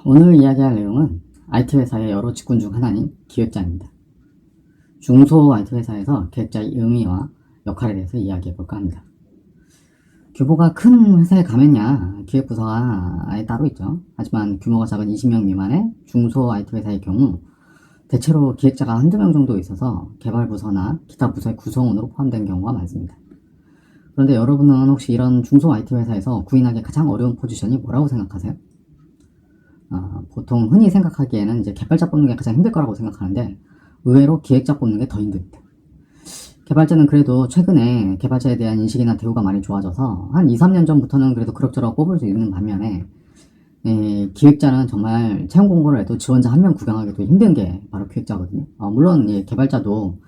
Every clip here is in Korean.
오늘 이야기할 내용은 IT 회사의 여러 직군 중 하나인 기획자입니다. 중소 IT 회사에서 기획자의 의미와 역할에 대해서 이야기해 볼까 합니다. 규모가 큰 회사에 가면야 기획부서가 아예 따로 있죠. 하지만 규모가 작은 20명 미만의 중소 IT 회사의 경우 대체로 기획자가 한두 명 정도 있어서 개발부서나 기타 부서의 구성원으로 포함된 경우가 많습니다. 그런데 여러분은 혹시 이런 중소 IT 회사에서 구인하기 가장 어려운 포지션이 뭐라고 생각하세요? 보통 흔히 생각하기에는 이제 개발자 뽑는 게 가장 힘들 거라고 생각하는데 의외로 기획자 뽑는 게 더 힘듭니다. 개발자는 그래도 최근에 개발자에 대한 인식이나 대우가 많이 좋아져서 한 2, 3년 전부터는 그래도 그럭저럭 뽑을 수 있는 반면에 기획자는 정말 채용 공고를 해도 지원자 한 명 구경하기도 힘든 게 바로 기획자거든요. 물론 개발자도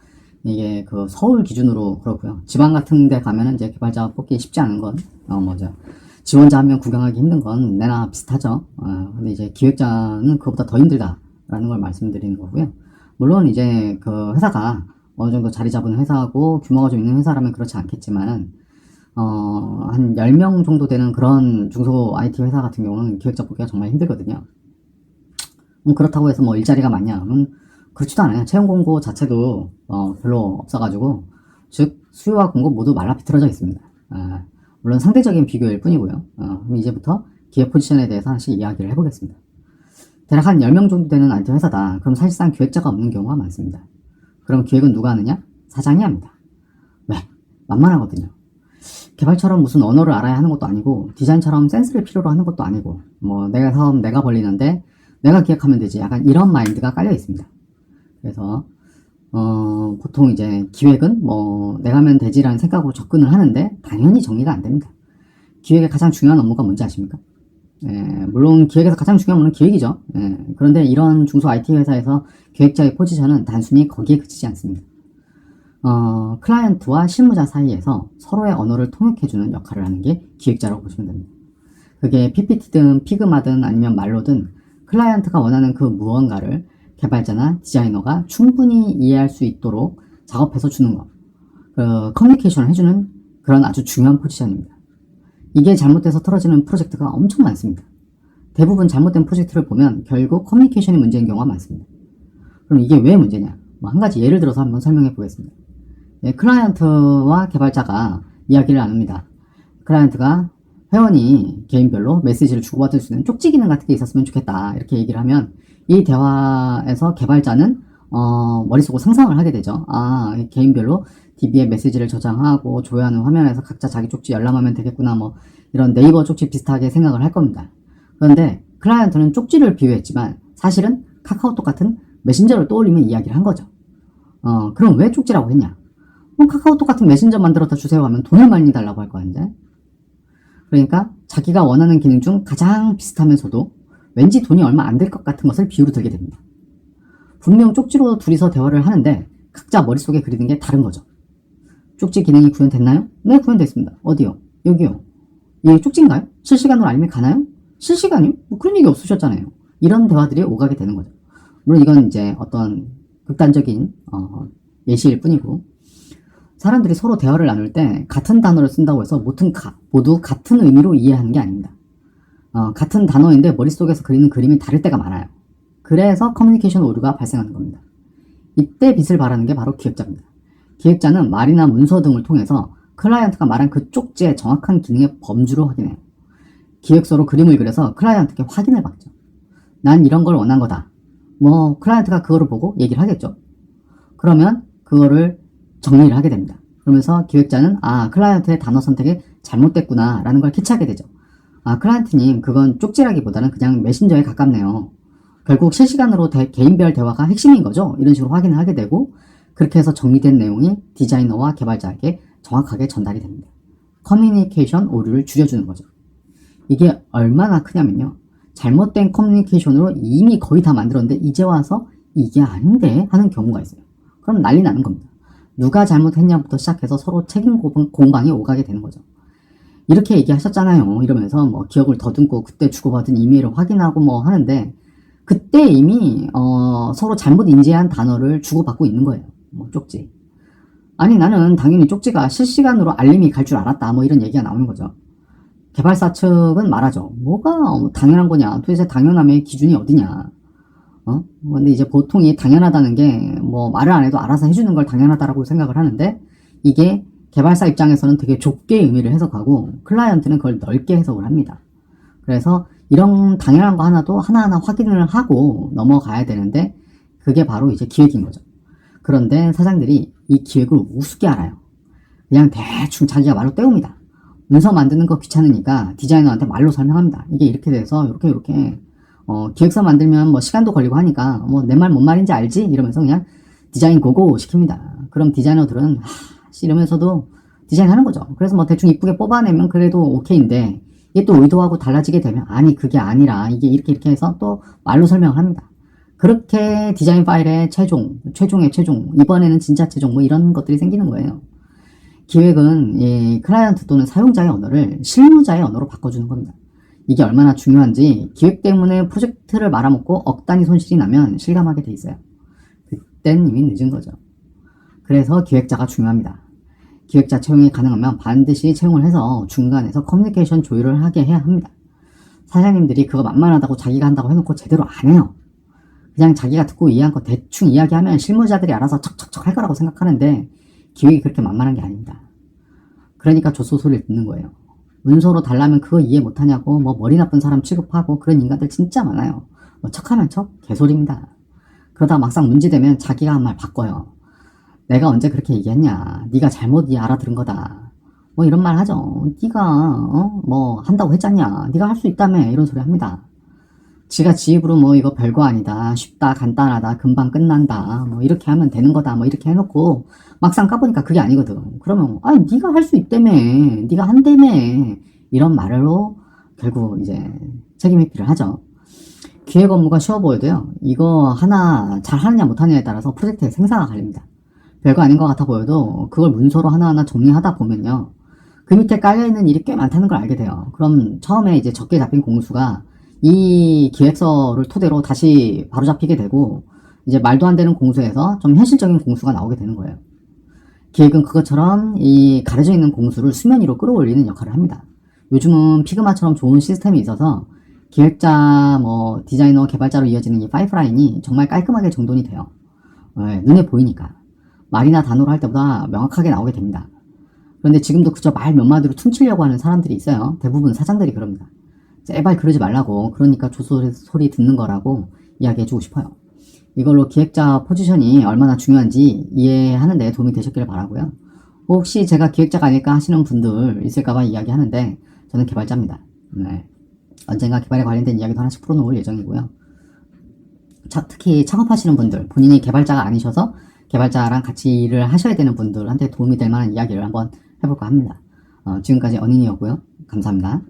이게 그 서울 기준으로 그렇고요. 지방 같은 데 가면은 이제 개발자 뽑기 쉽지 않은 건 뭐죠. 지원자 한 명 구경하기 힘든 건 내나 비슷하죠. 근데 이제 기획자는 그것보다 더 힘들다라는 걸 말씀드리는 거고요. 물론 이제 그 회사가 어느 정도 자리 잡은 회사고 규모가 좀 있는 회사라면 그렇지 않겠지만은 한 10명 정도 되는 그런 중소 IT 회사 같은 경우는 기획자 뽑기가 정말 힘들거든요. 그렇다고 해서 뭐 일자리가 많냐? 그렇지도 않아요. 채용 공고 자체도 별로 없어가지고 즉 수요와 공고 모두 말라비틀어져 있습니다. 물론 상대적인 비교일 뿐이고요. 그럼 이제부터 기획 포지션에 대해서 하나씩 이야기를 해보겠습니다. 대략 한 10명 정도 되는 IT 회사다. 그럼 사실상 기획자가 없는 경우가 많습니다. 그럼 기획은 누가 하느냐? 사장이 합니다. 왜? 만만하거든요. 개발처럼 무슨 언어를 알아야 하는 것도 아니고 디자인처럼 센스를 필요로 하는 것도 아니고 뭐 내가 사업 내가 벌리는데 내가 기획하면 되지. 약간 이런 마인드가 깔려 있습니다. 그래서 보통 이제 기획은 뭐 내가 하면 되지라는 생각으로 접근을 하는데 당연히 정리가 안 됩니다. 기획의 가장 중요한 업무가 뭔지 아십니까? 물론 기획에서 가장 중요한 업무는 기획이죠. 그런데 이런 중소 IT 회사에서 기획자의 포지션은 단순히 거기에 그치지 않습니다. 클라이언트와 실무자 사이에서 서로의 언어를 통역해주는 역할을 하는 게 기획자라고 보시면 됩니다. 그게 PPT든 피그마든 아니면 말로든 클라이언트가 원하는 그 무언가를 개발자나 디자이너가 충분히 이해할 수 있도록 작업해서 주는 것, 커뮤니케이션을 해주는 그런 아주 중요한 포지션입니다. 이게 잘못돼서 틀어지는 프로젝트가 엄청 많습니다. 대부분 잘못된 프로젝트를 보면 결국 커뮤니케이션이 문제인 경우가 많습니다. 그럼 이게 왜 문제냐? 한 가지 예를 들어서 한번 설명해 보겠습니다. 클라이언트와 개발자가 이야기를 나눕니다. 클라이언트가 회원이 개인별로 메시지를 주고받을 수 있는 쪽지 기능 같은 게 있었으면 좋겠다. 이렇게 얘기를 하면 이 대화에서 개발자는 머릿속으로 상상을 하게 되죠. 개인별로 DB에 메시지를 저장하고 조회하는 화면에서 각자 자기 쪽지 열람하면 되겠구나. 뭐 이런 네이버 쪽지 비슷하게 생각을 할 겁니다. 그런데 클라이언트는 쪽지를 비유했지만 사실은 카카오톡 같은 메신저를 떠올리면 이야기를 한 거죠. 그럼 왜 쪽지라고 했냐? 카카오톡 같은 메신저 만들어다 주세요 하면 돈을 많이 달라고 할 거 아닌데? 그러니까 자기가 원하는 기능 중 가장 비슷하면서도 왠지 돈이 얼마 안 될 것 같은 것을 비유로 들게 됩니다. 분명 쪽지로 둘이서 대화를 하는데 각자 머릿속에 그리는 게 다른 거죠. 쪽지 기능이 구현됐나요? 네, 구현됐습니다. 어디요? 여기요. 이게 쪽지인가요? 실시간으로 알림이 가나요? 실시간이요? 뭐 그런 얘기 없으셨잖아요. 이런 대화들이 오가게 되는 거죠. 물론 이건 이제 어떤 극단적인 예시일 뿐이고 사람들이 서로 대화를 나눌 때 같은 단어를 쓴다고 해서 모두 같은 의미로 이해하는 게 아닙니다. 같은 단어인데 머릿속에서 그리는 그림이 다를 때가 많아요. 그래서 커뮤니케이션 오류가 발생하는 겁니다. 이때 빛을 발하는 게 바로 기획자입니다. 기획자는 말이나 문서 등을 통해서 클라이언트가 말한 그 쪽지의 정확한 기능의 범주를 확인해요. 기획서로 그림을 그려서 클라이언트께 확인을 받죠. 난 이런 걸 원한 거다. 뭐 클라이언트가 그거를 보고 얘기를 하겠죠. 그러면 그거를 정리를 하게 됩니다. 그러면서 기획자는 클라이언트의 단어 선택이 잘못됐구나 라는 걸 캐치하게 되죠. 클라이언트님 그건 쪽지라기보다는 그냥 메신저에 가깝네요. 결국 실시간으로 개인별 대화가 핵심인 거죠. 이런 식으로 확인을 하게 되고 그렇게 해서 정리된 내용이 디자이너와 개발자에게 정확하게 전달이 됩니다. 커뮤니케이션 오류를 줄여주는 거죠. 이게 얼마나 크냐면요. 잘못된 커뮤니케이션으로 이미 거의 다 만들었는데 이제 와서 이게 아닌데 하는 경우가 있어요. 그럼 난리 나는 겁니다. 누가 잘못했냐부터 시작해서 서로 책임 공방이 오가게 되는 거죠. 이렇게 얘기하셨잖아요. 이러면서 뭐 기억을 더듬고 그때 주고받은 이메일을 확인하고 뭐 하는데 그때 이미 서로 잘못 인지한 단어를 주고받고 있는 거예요. 뭐 쪽지. 아니 나는 당연히 쪽지가 실시간으로 알림이 갈 줄 알았다. 뭐 이런 얘기가 나오는 거죠. 개발사 측은 말하죠. 뭐가 당연한 거냐? 도대체 당연함의 기준이 어디냐? 근데 이제 보통 이 당연하다는 게 뭐 말을 안 해도 알아서 해주는 걸 당연하다라고 생각을 하는데, 이게 개발사 입장에서는 되게 좁게 의미를 해석하고 클라이언트는 그걸 넓게 해석을 합니다. 그래서 이런 당연한 거 하나도 하나하나 확인을 하고 넘어가야 되는데, 그게 바로 이제 기획인 거죠. 그런데 사장들이 이 기획을 우습게 알아요. 그냥 대충 자기가 말로 때웁니다. 문서 만드는 거 귀찮으니까 디자이너한테 말로 설명합니다. 이게 이렇게 돼서 이렇게 기획서 만들면 뭐 시간도 걸리고 하니까 뭐 내 말 뭔 말인지 알지? 이러면서 그냥 디자인 고고 시킵니다. 그럼 디자이너들은 이러면서도 디자인하는 거죠. 그래서 뭐 대충 이쁘게 뽑아내면 그래도 오케이인데, 이게 또 의도하고 달라지게 되면 아니 그게 아니라 이게 이렇게 해서 또 말로 설명을 합니다. 그렇게 디자인 파일의 최종의 최종, 이번에는 진짜 최종 뭐 이런 것들이 생기는 거예요. 기획은 이 클라이언트 또는 사용자의 언어를 실무자의 언어로 바꿔주는 겁니다. 이게 얼마나 중요한지 기획 때문에 프로젝트를 말아먹고 억 단위 손실이 나면 실감하게 돼 있어요. 그땐 이미 늦은 거죠. 그래서 기획자가 중요합니다. 기획자 채용이 가능하면 반드시 채용을 해서 중간에서 커뮤니케이션 조율을 하게 해야 합니다. 사장님들이 그거 만만하다고 자기가 한다고 해놓고 제대로 안 해요. 그냥 자기가 듣고 이해한 거 대충 이야기하면 실무자들이 알아서 척척척 할 거라고 생각하는데, 기획이 그렇게 만만한 게 아닙니다. 그러니까 조소 소리를 듣는 거예요. 문서로 달라면 그거 이해 못하냐고 뭐 머리 나쁜 사람 취급하고 그런 인간들 진짜 많아요. 뭐 척하면 척? 개소리입니다. 그러다 막상 문제되면 자기가 한 말 바꿔요. 내가 언제 그렇게 얘기했냐? 네가 잘못 알아들은 거다. 뭐 이런 말 하죠. 네가 뭐 한다고 했잖냐? 네가 할 수 있다며, 이런 소리 합니다. 지가 지 입으로 뭐 이거 별거 아니다, 쉽다, 간단하다, 금방 끝난다, 뭐 이렇게 하면 되는 거다, 뭐 이렇게 해놓고 막상 까보니까 그게 아니거든. 그러면 아니 네가 할 수 있다며, 네가 한다며, 이런 말로 결국 이제 책임 회피를 하죠. 기획 업무가 쉬워 보여도요, 이거 하나 잘 하느냐 못하느냐에 따라서 프로젝트의 생사가 갈립니다. 별거 아닌 것 같아 보여도 그걸 문서로 하나하나 정리하다 보면요, 그 밑에 깔려있는 일이 꽤 많다는 걸 알게 돼요. 그럼 처음에 이제 적게 잡힌 공수가 이 기획서를 토대로 다시 바로잡히게 되고, 이제 말도 안 되는 공수에서 좀 현실적인 공수가 나오게 되는 거예요. 기획은 그것처럼 이 가려져 있는 공수를 수면 위로 끌어올리는 역할을 합니다. 요즘은 피그마처럼 좋은 시스템이 있어서 기획자, 뭐 디자이너, 개발자로 이어지는 이 파이프라인이 정말 깔끔하게 정돈이 돼요. 눈에 보이니까. 말이나 단어로 할 때보다 명확하게 나오게 됩니다. 그런데 지금도 그저 말 몇 마디로 퉁치려고 하는 사람들이 있어요. 대부분 사장들이 그럽니다. 제발 그러지 말라고, 그러니까 조소리 듣는 거라고 이야기해주고 싶어요. 이걸로 기획자 포지션이 얼마나 중요한지 이해하는 데 도움이 되셨기를 바라고요. 혹시 제가 기획자가 아닐까 하시는 분들 있을까봐 이야기하는데, 저는 개발자입니다. 네. 언젠가 개발에 관련된 이야기도 하나씩 풀어놓을 예정이고요. 특히 창업하시는 분들, 본인이 개발자가 아니셔서 개발자랑 같이 일을 하셔야 되는 분들한테 도움이 될 만한 이야기를 한번 해볼까 합니다. 지금까지 언인이었고요. 감사합니다.